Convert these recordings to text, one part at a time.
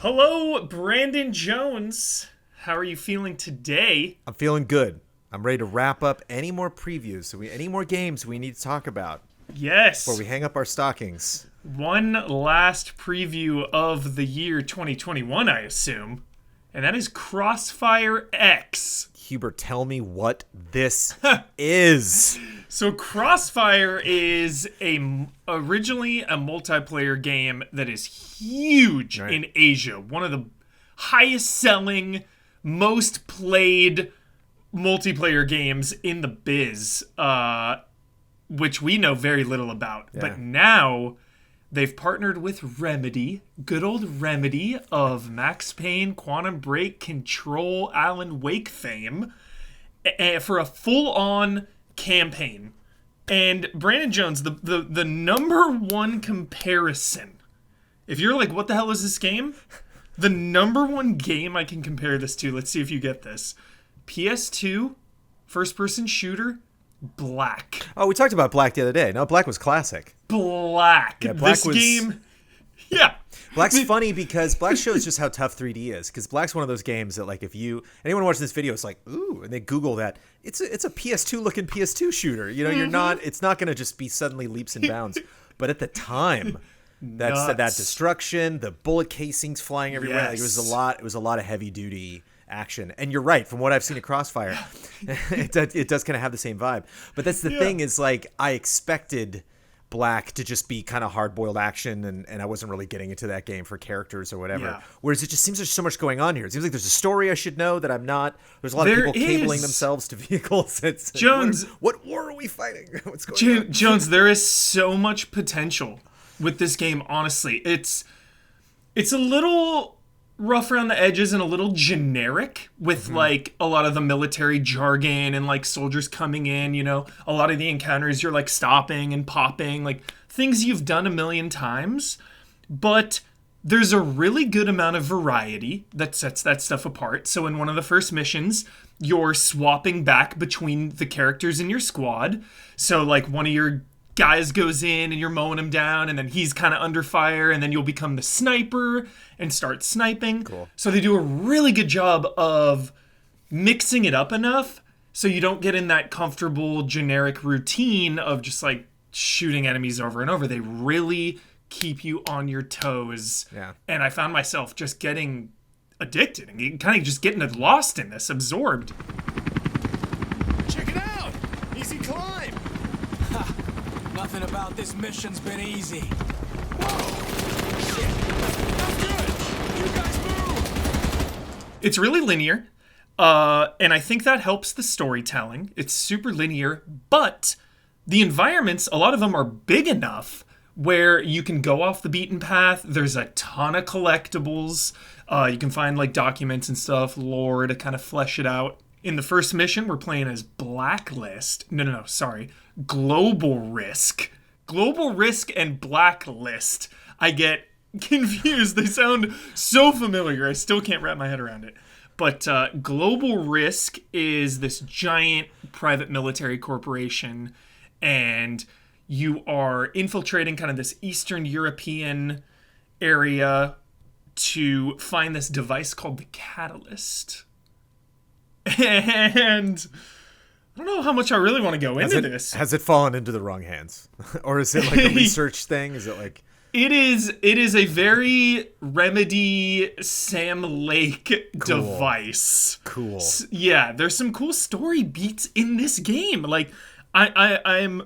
Hello, Brandon Jones. How are you feeling today? I'm feeling good. I'm ready to wrap up any more previews, any more games we need to talk about. Yes. Before we hang up our stockings. One last preview of the year 2021, I assume, and that is CrossfireX. Hubert, tell me what this is. So Crossfire is originally a multiplayer game that is huge in Asia. One of the highest selling, most played multiplayer games in the biz, which we know very little about. Yeah. But now they've partnered with Remedy, good old Remedy of Max Payne, Quantum Break, Control, Alan Wake fame, for a full-on campaign. And Brandon Jones, the number one comparison, if you're like, what the hell is this game? The number one game I can compare this to, let's see if you get this. PS2, first-person shooter, Black. Oh, we talked about Black the other day. No, Black was classic. Black. Yeah, Black was... game... Yeah. Black's funny because Black shows just how tough 3D is. Because Black's one of those games that, like, if anyone watching this video, it's like, ooh, and they Google that, it's a PS2 looking PS2 shooter. You know, it's not going to just be suddenly leaps and bounds. But at the time, that destruction, the bullet casings flying everywhere, yes. Like, it was a lot of heavy duty action. And you're right, from what I've seen at Crossfire, it does kind of have the same vibe. But that's the thing is, like, I expected Black to just be kind of hard-boiled action, and I wasn't really getting into that game for characters or whatever. Yeah. Whereas it just seems there's so much going on here. It seems like there's a story I should know that I'm not. There's a lot of people cabling themselves to vehicles. It's Jones, like, what war are we fighting? What's going on? Jones, there is so much potential with this game, honestly. It's a little rough around the edges and a little generic with like a lot of the military jargon and like soldiers coming in, you know, a lot of the encounters you're like stopping and popping, like things you've done a million times, but there's a really good amount of variety that sets that stuff apart. So in one of the first missions, you're swapping back between the characters in your squad. So like one of your guys goes in and you're mowing him down, and then he's kind of under fire, and then you'll become the sniper and start sniping. Cool. So they do a really good job of mixing it up enough so you don't get in that comfortable generic routine of just like shooting enemies over and over. They really keep you on your toes. Yeah. And I found myself just getting addicted and kind of just getting lost in this, absorbed. Check it out! Easy climb! Nothing about this mission's been easy. Whoa! Shit! That's good! You guys move! It's really linear, and I think that helps the storytelling. It's super linear, but the environments, a lot of them are big enough where you can go off the beaten path. There's a ton of collectibles. You can find like documents and stuff, lore to kind of flesh it out. In the first mission, we're playing as Global Risk. Global Risk and Blacklist. I get confused. They sound so familiar. I still can't wrap my head around it. But Global Risk is this giant private military corporation, and you are infiltrating kind of this Eastern European area to find this device called the Catalyst. And I don't know how much I really want to go into this. Has it fallen into the wrong hands? Or is it like a research thing? Is it like... It is a very Remedy Sam Lake device. Cool. Yeah, there's some cool story beats in this game. Like, I'm...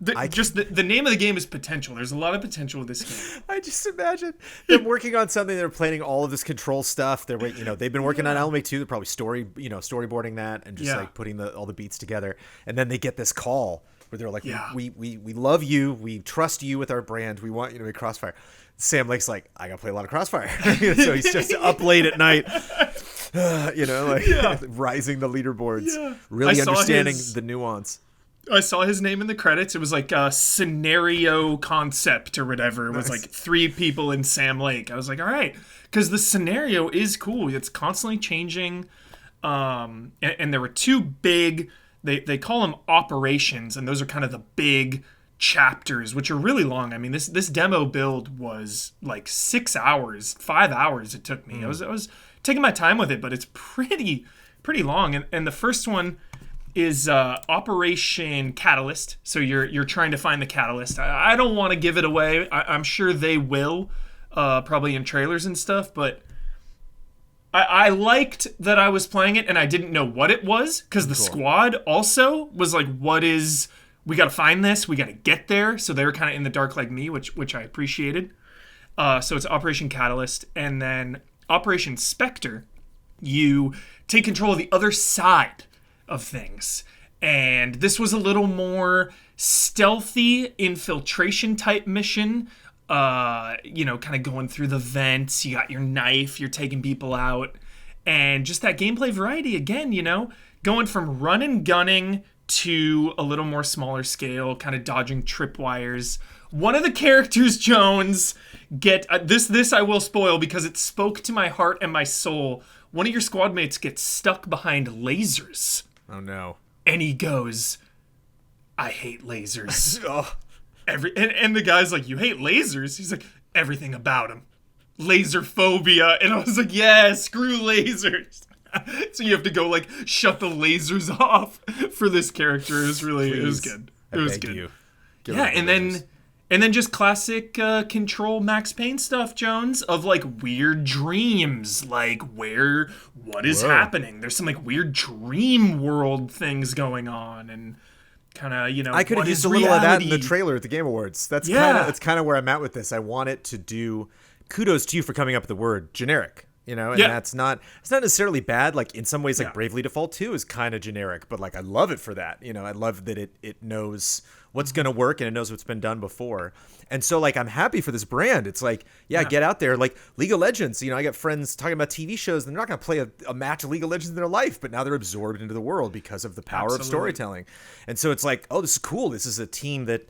The name of the game is potential. There's a lot of potential with this game. I just imagine them working on something. They're planning all of this control stuff. They've been working on Alan Wake 2. They're probably storyboarding that and just like putting all the beats together. And then they get this call where they're like, we love you. We trust you with our brand. We want you to make Crossfire. Sam Lake's like, I got to play a lot of Crossfire. So he's just up late at night, rising the leaderboards, really understanding the nuance. I saw his name in the credits. It was like a scenario concept or whatever. It was like 3 people in Sam Lake. I was like, all right. Because the scenario is cool. It's constantly changing. And there were two big, they call them operations, and those are kind of the big chapters, which are really long. I mean, this demo build was like 6 hours, 5 hours it took me. I was taking my time with it, but it's pretty long. And the first one is Operation Catalyst. So you're trying to find the catalyst. I don't want to give it away. I'm sure they will, probably in trailers and stuff, but I liked that I was playing it and I didn't know what it was, because the squad also was like, we got to find this, we got to get there. So they were kind of in the dark like me, which I appreciated. So it's Operation Catalyst. And then Operation Spectre, you take control of the other side of things. And this was a little more stealthy infiltration type mission. Kind of going through the vents, you got your knife, you're taking people out, and just that gameplay variety again, going from run and gunning to a little more smaller scale, kind of dodging tripwires. One of the characters, Jones, this I will spoil because it spoke to my heart and my soul. One of your squad mates gets stuck behind lasers. Oh no. And he goes, I hate lasers. Oh. And the guy's like, you hate lasers? He's like, everything about him. Laser phobia. And I was like, yeah, screw lasers. So you have to go like shut the lasers off for this character. It was good. It was good. Yeah, and then just classic Control Max Payne stuff, Jones, of like weird dreams, like what is happening? There's some like weird dream world things going on, and kind of, I could have used a little of that in the trailer at the Game Awards. That's kind of where I'm at with this. I want it to do. Kudos to you for coming up with the word generic. And it's not necessarily bad. Like in some ways, like Bravely Default 2 is kind of generic, but like I love it for that. I love that it knows what's going to work and it knows what's been done before. And so like I'm happy for this brand. It's like, get out there. Like League of Legends, I got friends talking about TV shows, and they're not going to play a match of League of Legends in their life, but now they're absorbed into the world because of the power of storytelling. And so it's like, oh, this is cool. This is a team that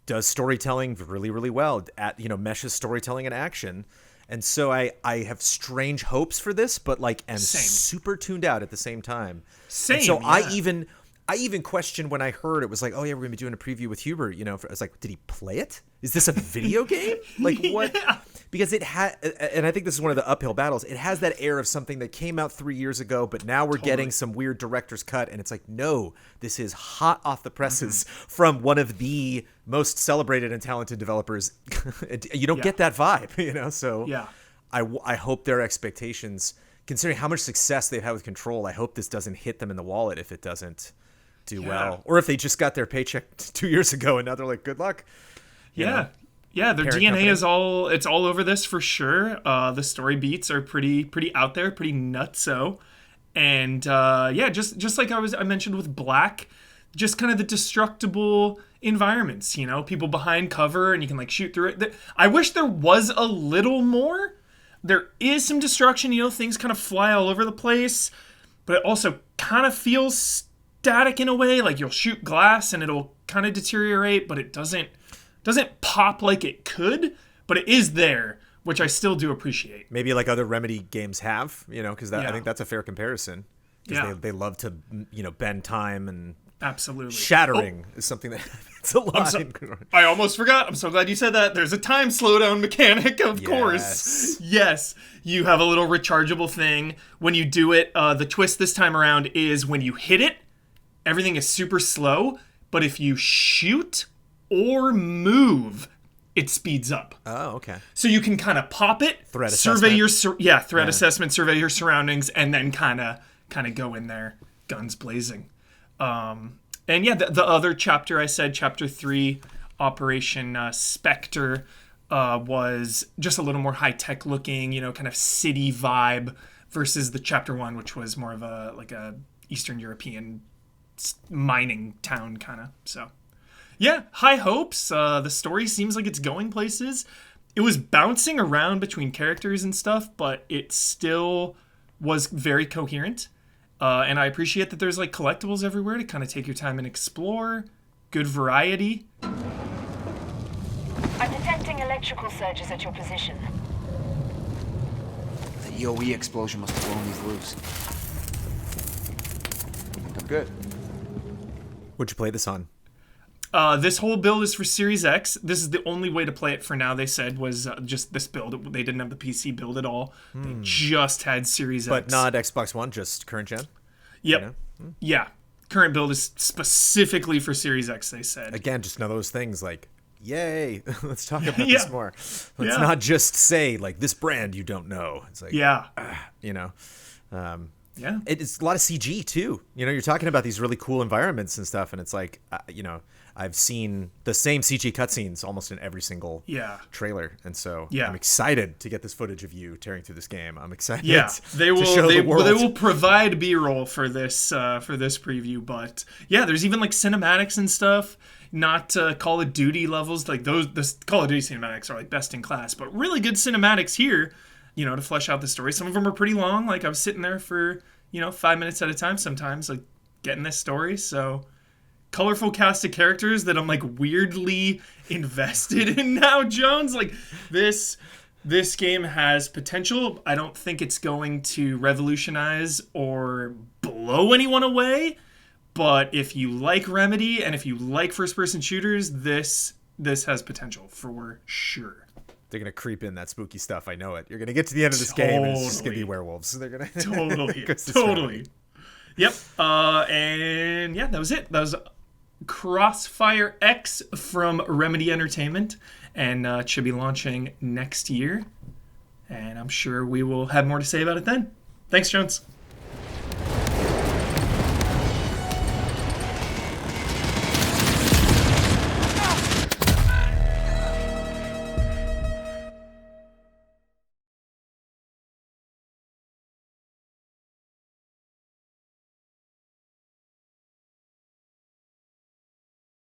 does storytelling really, really well, meshes storytelling and action. And so I have strange hopes for this, but like am super tuned out at the same time. And so I even questioned when I heard it was like, oh yeah, we're gonna be doing a preview with Hubert. I was like, did he play it? Is this a video game? Like what? Because it had, and I think this is one of the uphill battles. It has that air of something that came out 3 years ago, but now we're getting some weird director's cut, and it's like, no, this is hot off the presses from one of the most celebrated and talented developers. You don't get that vibe, So I hope their expectations, considering how much success they've had with Control, I hope this doesn't hit them in the wallet if it doesn't do well, or if they just got their paycheck 2 years ago and now they're like, good luck. Yeah, their DNA is all over this for sure. The story beats are pretty out there, pretty nutso. And just like I mentioned with Black, just kind of the destructible environments, people behind cover and you can like shoot through it. I wish there was a little more. There is some destruction, things kind of fly all over the place, but it also kind of feels static in a way. Like you'll shoot glass and it'll kind of deteriorate, but it doesn't pop like it could, but it is there, which I still do appreciate. Maybe like other Remedy games have, because I think that's a fair comparison. Because they love to, bend time, and absolutely shattering is something that it's a lot. I almost forgot. I'm so glad you said that. There's a time slowdown mechanic, of course. Yes, you have a little rechargeable thing. When you do it, the twist this time around is when you hit it, everything is super slow, but if you shoot or move, it speeds up. Oh, okay. So you can kind of pop it, survey your assessment, survey your surroundings, and then kind of go in there, guns blazing. The other chapter I said, chapter 3, Operation Spectre, was just a little more high tech looking, kind of city vibe, versus the chapter 1, which was more of a Eastern European mining town kind of. So. Yeah, high hopes. The story seems like it's going places. It was bouncing around between characters and stuff, but it still was very coherent. And I appreciate that there's like collectibles everywhere to kind of take your time and explore. Good variety. I'm detecting electrical surges at your position. The EOE explosion must have blown these loose. Good. What'd you play this on? This whole build is for Series X. This is the only way to play it for now, they said, was just this build. They didn't have the PC build at all. They just had Series X. But not Xbox One, just current gen? Yep. You know? Yeah. Current build is specifically for Series X, they said. Again, just know those things like, yay, let's talk about this more. Let's Yeah. not just say, like, this brand you don't know. It's like, you know. Yeah. It's a lot of CG, too. You know, you're talking about these really cool environments and stuff, and it's like, you know, I've seen the same CG cutscenes almost in every single trailer, and so I'm excited to get this footage of you tearing through this game. I'm excited. Yeah, they will. To show the world. They will provide B-roll for this preview, but yeah, there's even like cinematics and stuff. Not Call of Duty levels like those. The Call of Duty cinematics are like best in class, but really good cinematics here. You know, to flesh out the story. Some of them are pretty long. Like I was sitting there for 5 minutes at a time sometimes, like getting this story. So. Colorful cast of characters that I'm like weirdly invested in now, Jones. Like this game has potential. I don't think it's going to revolutionize or blow anyone away. But if you like Remedy and if you like first-person shooters, this has potential for sure. They're gonna creep in that spooky stuff. I know it. You're gonna get to the end of this game and it's just gonna be werewolves. They're gonna totally. Yep. And yeah, that was it. That was CrossfireX from Remedy Entertainment, and it should be launching next year. And I'm sure we will have more to say about it then. Thanks, Jones.